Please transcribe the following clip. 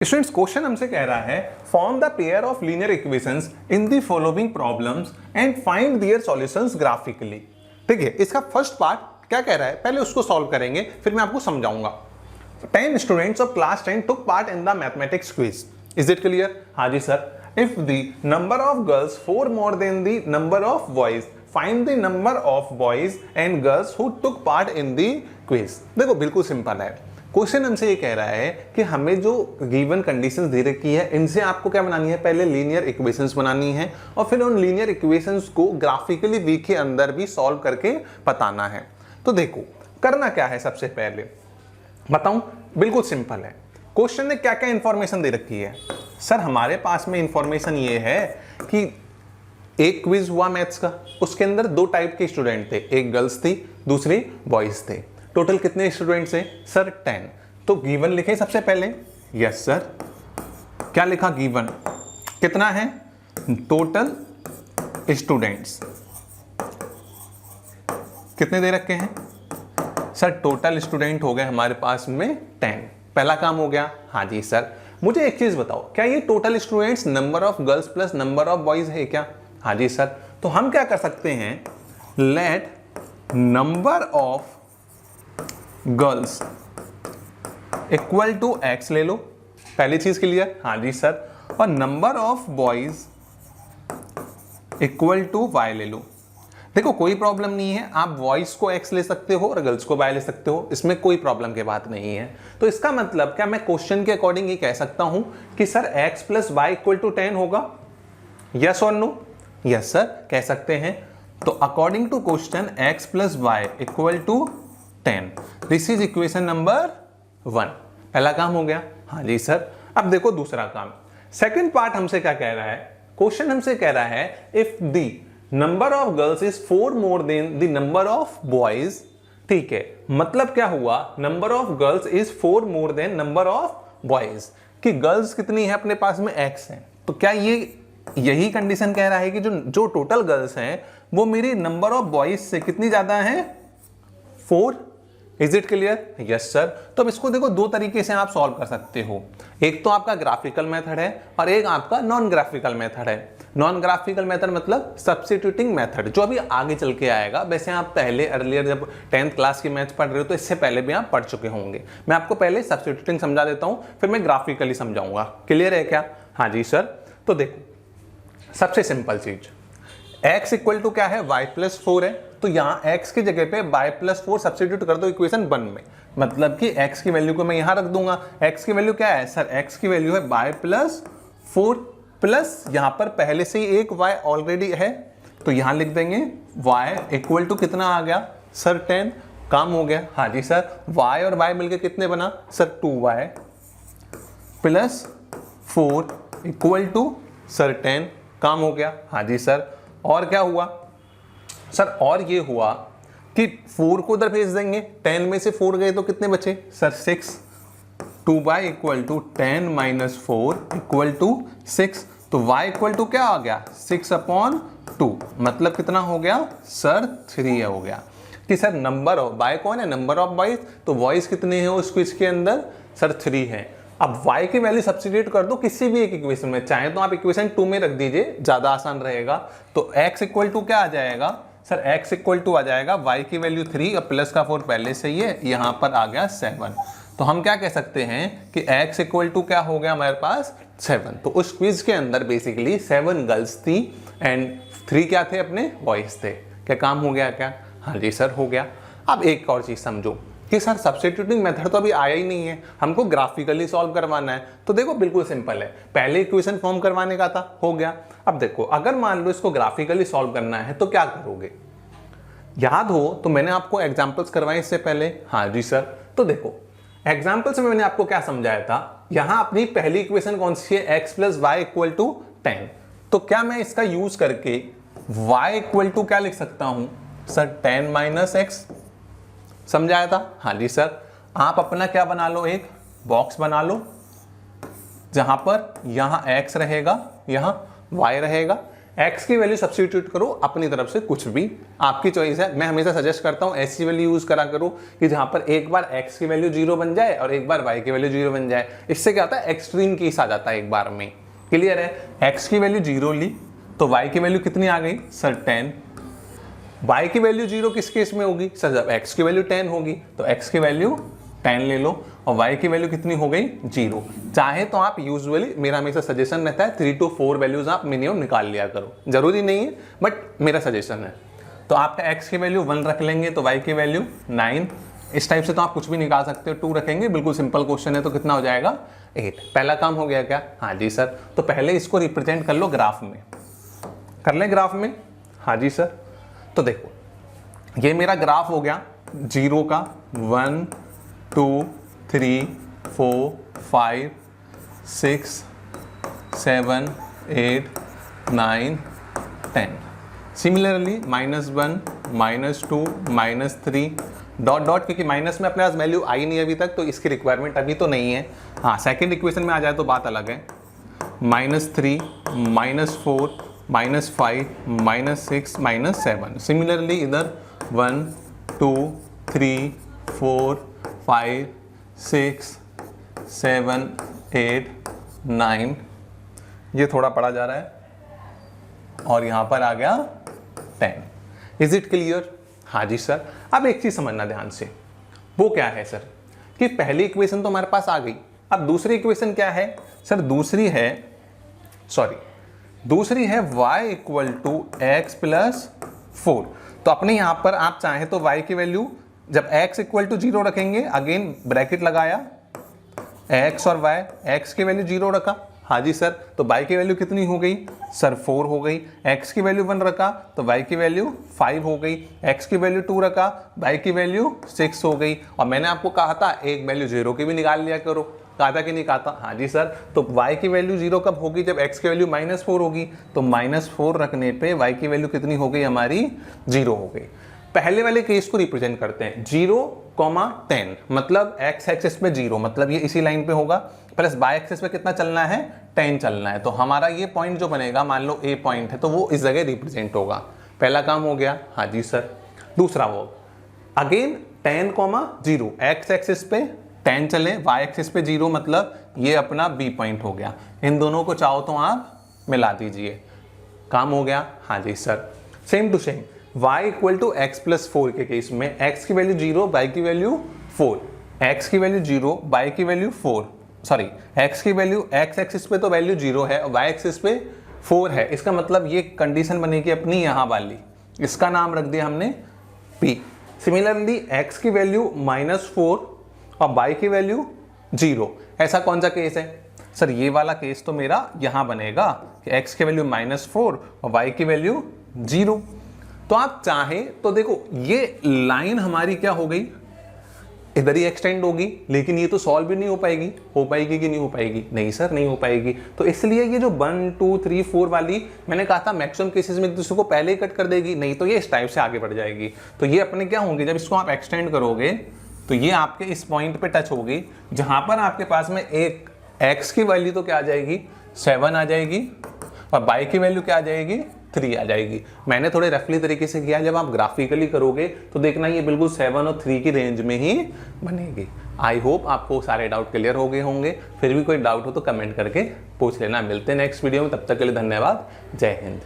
Students question हमसे कह रहा है form the pair of linear equations in the following problems and find their solutions graphically. ठीक है, इसका फर्स्ट पार्ट क्या कह रहा है पहले उसको सॉल्व करेंगे फिर मैं आपको समझाऊंगा। 10 students of class 10 took part in the mathematics quiz. Is it clear? हाँ जी sir. If the number of girls 4 more than the number of boys, find the number of boys and girls who took part in the quiz. देखो बिल्कुल simple है। Question हमसे ये कह रहा है कि हमें जो गिवन कंडीशंस दे रखी है इनसे आपको क्या बनानी है, पहले लीनियर इक्वेशंस बनानी है और फिर उन लीनियर इक्वेशंस को ग्राफिकली वी के अंदर भी सॉल्व करके बताना है। तो देखो करना क्या है, सबसे पहले बताऊं, बिल्कुल सिंपल है। क्वेश्चन ने क्या क्या इंफॉर्मेशन दे रखी है सर, हमारे पास में इंफॉर्मेशन ये है कि एक क्विज हुआ मैथ्स का, उसके अंदर दो टाइप के स्टूडेंट थे, एक गर्ल्स थी दूसरी बॉयज थे। टोटल कितने स्टूडेंट्स हैं सर 10। तो गिवन लिखे सबसे पहले, यस सर। क्या लिखा गिवन, कितना है टोटल स्टूडेंट्स, कितने दे रखे हैं सर, टोटल स्टूडेंट हो गए हमारे पास में 10। पहला काम हो गया। हाँ जी सर। मुझे एक चीज बताओ, क्या ये total students number of girls plus number of boys है क्या? हाँ जी सर। तो हम क्या कर सकते हैं, let number of girls equal to x ले लो, पहली चीज क्लियर। हाँ जी सर। और number of boys equal to y ले लो। देखो कोई प्रॉब्लम नहीं है, आप बॉयज को एक्स ले सकते हो और गर्ल्स को वाई ले सकते हो, इसमें कोई प्रॉब्लम की बात नहीं है। तो इसका मतलब क्या मैं क्वेश्चन के अकॉर्डिंग ये कह सकता हूं कि sir x plus y equal to 10 होगा, यस और नो? यस सर कह सकते हैं। तो according to question x plus y equal to 10, this is equation number 1। पहला काम हो गया। हाँ जी सर। अब देखो दूसरा काम, सेकंड पार्ट हमसे क्या कह रहा है, क्वेश्चन हमसे कह रहा है if the number of girls is 4 more than the number of boys. ठीक है, मतलब क्या हुआ, number of girls is 4 more than number of boys, कि गर्ल्स कितनी है अपने पास में एक्स है। तो क्या ये यही कंडीशन कह रहा है कि जो टोटल गर्ल्स हैं वो मेरी नंबर ऑफ बॉयज से कितनी ज्यादा है, 4। Is it clear? Yes sir. तो अब इसको देखो दो तरीके से आप सॉल्व कर सकते हो, एक तो आपका ग्राफिकल मेथड है और एक आपका नॉन ग्राफिकल मेथड है। नॉन ग्राफिकल मेथड मतलब सब्स्टिट्यूटिंग मेथड, जो अभी आगे चल के आएगा। वैसे आप पहले अर्लियर जब 10th क्लास की मैथ्स पढ़ रहे हो तो इससे पहले भी आप पढ़ चुके होंगे। मैं आपको पहले सब्स्टिट्यूटिंग समझा देता हूं, फिर मैं ग्राफिकली समझाऊंगा। क्लियर है क्या? हाँ जी सर। तो देखो सबसे सिंपल चीज, x इक्वल टू क्या है, y प्लस 4 है। तो यहाँ x की जगह पे y प्लस 4 सब्स्टिट्यूट कर दो इक्वेशन 1 में, मतलब कि x की वैल्यू को मैं यहाँ रख दूंगा। x की वैल्यू क्या है सर, x की वैल्यू है y प्लस 4 प्लस यहाँ पर पहले से ही एक y ऑलरेडी है, तो यहाँ लिख देंगे y इक्वल टू कितना आ गया सर 10। काम हो गया। हाँ जी सर। y और y मिलकर कितने बना सर, 2y plus 4 equal to sir 10। काम हो गया। हाँ जी सर। और क्या हुआ सर, और ये हुआ कि 4 को उधर भेज देंगे, 10 में से 4 गए तो कितने बचे सर, 6। 2y equal to 10 minus 4 equal to 6। तो y इक्वल टू क्या आ गया, 6/2, मतलब कितना हो गया सर, 3 हो गया। कि सर नंबर ऑफ y कौन है, नंबर ऑफ बॉयज, तो बॉयज कितने हैं उस क्विज के अंदर सर 3 है। अब y की वैल्यू सब्स्टिट्यूट कर दो किसी भी एक इक्वेशन में, चाहे तो आप इक्वेशन 2 में रख दीजिए, ज्यादा आसान रहेगा। तो x इक्वल टू क्या आ जाएगा सर, x इक्वल टू आ जाएगा y की वैल्यू 3 और प्लस का 4 पहले से ही है, यहाँ पर आ गया 7। तो हम क्या कह सकते हैं कि x इक्वल टू क्या हो गया हमारे पास, 7। तो उस क्विज के अंदर बेसिकली 7 गर्ल्स थी एंड 3 क्या थे, अपने बॉयज थे। क्या काम हो गया क्या? हाँ जी सर हो गया। अब एक और चीज समझो कि सर सब्स्टिट्यूटिंग मेथड तो अभी आया ही नहीं है, हमको ग्राफिकली सॉल्व करवाना है। तो देखो बिल्कुल सिंपल है, पहले इक्वेशन फॉर्म करवाने का था, हो गया। अब देखो अगर मान लो इसको ग्राफिकली सॉल्व करना है तो क्या करोगे, याद हो तो मैंने आपको एग्जांपल्स करवाए इससे पहले। हाँ जी सर। तो देखो एग्जांपल्स में मैंने आपको क्या समझाया था, यहां अपनी पहली इक्वेशन कौन सी है, x plus y equal to 10। तो क्या मैं इसका यूज करके y इक्वल टू क्या लिख सकता हूं सर, 10 माइनस एक्स, समझाया था। हाँ जी सर। आप अपना क्या बना लो, एक बॉक्स बना लो जहां पर यहां x रहेगा, यहां y रहेगा, x की वैल्यू सब्स्टिट्यूट करो अपनी तरफ से, कुछ भी आपकी चॉइस है। मैं हमेशा सजेस्ट करता हूँ ऐसी वैल्यू यूज करा करो कि जहां पर एक बार x की वैल्यू 0 बन जाए और एक बार y की वैल्यू 0 बन जाए। इससे क्या होता है, एक्सट्रीम केस आ जाता है एक बार में। क्लियर है? x की वैल्यू 0 ली तो y की वैल्यू कितनी आ गई सर 10। y की वैल्यू 0 किस केस में होगी सर, जब x की वैल्यू 10 होगी तो x की वैल्यू 10 ले लो और y की वैल्यू कितनी हो गई 0। चाहे तो आप यूजुअली, मेरा हमेशा सजेशन रहता है 3 to 4 वैल्यूज आप मिनिमम निकाल लिया करो, जरूरी नहीं है बट मेरा सजेशन है। तो आपका x की वैल्यू 1 रख लेंगे तो y की वैल्यू 9। इस टाइप से तो आप कुछ भी निकाल सकते हो। 2 रखेंगे, बिल्कुल सिंपल क्वेश्चन है, तो कितना हो जाएगा 8। पहला काम हो गया क्या? हाँ जी सर। तो पहले इसको रिप्रेजेंट कर लो ग्राफ में, कर ले ग्राफ में। हाँ जी सर। तो देखो ये मेरा ग्राफ हो गया 0 का, 1 2 3 4 5 6 7 8 9 10। सिमिलरली -1 -2 -3 डॉट डॉट, क्योंकि माइनस में अपने पास वैल्यू आई नहीं अभी तक तो इसकी रिक्वायरमेंट अभी तो नहीं है। हाँ, सेकेंड इक्वेशन में आ जाए तो बात अलग है। -3 -4 -5 -6 -7। सिमिलरली इधर 1 2 3 4 5 6 7 8 9, ये थोड़ा पढ़ा जा रहा है और यहाँ पर आ गया 10। Is it clear? हाँ जी सर। अब एक चीज समझना ध्यान से, वो क्या है सर कि पहली इक्वेशन तो हमारे पास आ गई, अब दूसरी इक्वेशन क्या है सर? दूसरी है y = x + 4। तो अपने यहां पर आप चाहें तो y की वैल्यू जब x = 0 रखेंगे, अगेन ब्रैकेट लगाया, x और y, x की वैल्यू 0 रखा। हाँ जी सर। तो y की वैल्यू कितनी हो गई सर 4 हो गई। x की वैल्यू 1 रखा तो y की वैल्यू 5 हो गई। x की वैल्यू 2 रखा, y की वैल्यू 6 हो गई। और मैंने आपको कहा था एक वैल्यू 0 की भी निकाल लिया करो, कहा था कि नहीं कहा था? हाँ जी सर। तो y की वैल्यू 0 कब होगी? जब x की वैल्यू -4 होगी। तो -4 रखने पे y की वैल्यू कितनी हो गई हमारी? 0 हो गई। पहले वाले केस को रिप्रेजेंट करते हैं 0, 10, मतलब x एक्सिस पे 0, मतलब ये इसी लाइन पे होगा, प्लस y एक्सिस पे कितना चलना है? 10 चलना है। तो हमारा ये पॉइंट जो बनेगा, मान लो a पॉइंट है, तो वो इस जगह रिप्रेजेंट होगा। पहला काम हो गया। हाँ जी सर। दूसरा वो अगेन 10, 0, x एक्सिस पे 10 चले, y एक्सिस पे 0, मतलब ये अपना b पॉइंट हो गया। इन दोनों को चाहो तो आप मिला दीजिए, काम हो गया। हाँ जी sir. Same to same y = x + 4 के केस में x की वैल्यू 0, y की वैल्यू 4, x की वैल्यू 0, y की वैल्यू 4, सॉरी x की वैल्यू x एक्सिस पे तो वैल्यू 0 है और y एक्सिस पे 4 है। इसका मतलब ये कंडीशन बनेगी अपनी यहाँ वाली, इसका नाम रख दिया हमने p। सिमिलरली x की वैल्यू -4 और y की वैल्यू 0, ऐसा कौन सा केस है सर? ये वाला केस तो मेरा यहाँ बनेगा कि x की वैल्यू -4 और y की वैल्यू 0। तो आप चाहें तो देखो ये लाइन हमारी क्या हो गई, इधर ही एक्सटेंड होगी, लेकिन ये तो सॉल्व भी नहीं हो पाएगी कि नहीं हो पाएगी? नहीं सर, नहीं हो पाएगी। तो इसलिए ये जो 1 2 3 4 वाली मैंने कहा था मैक्सिमम केसेस में एक दूसरे को पहले ही कट कर देगी, नहीं तो ये इस टाइप से आगे बढ़ जाएगी। तो ये अपने क्या होंगे, जब इसको आप एक्सटेंड करोगे तो ये आपके इस पॉइंट पे टच होगी, जहां पर आपके पास में एक x की वैल्यू तो क्या आ जाएगी 7 आ जाएगी और y की वैल्यू क्या आ जाएगी 3 आ जाएगी। मैंने थोड़े रफली तरीके से किया, जब आप ग्राफिकली करोगे तो देखना ये बिल्कुल 7 और 3 की रेंज में ही बनेगी। आई होप आपको सारे डाउट क्लियर हो गए होंगे। फिर भी कोई डाउट हो तो कमेंट करके पूछ लेना। मिलते हैं नेक्स्ट वीडियो में, तब तक के लिए धन्यवाद। जय हिंद।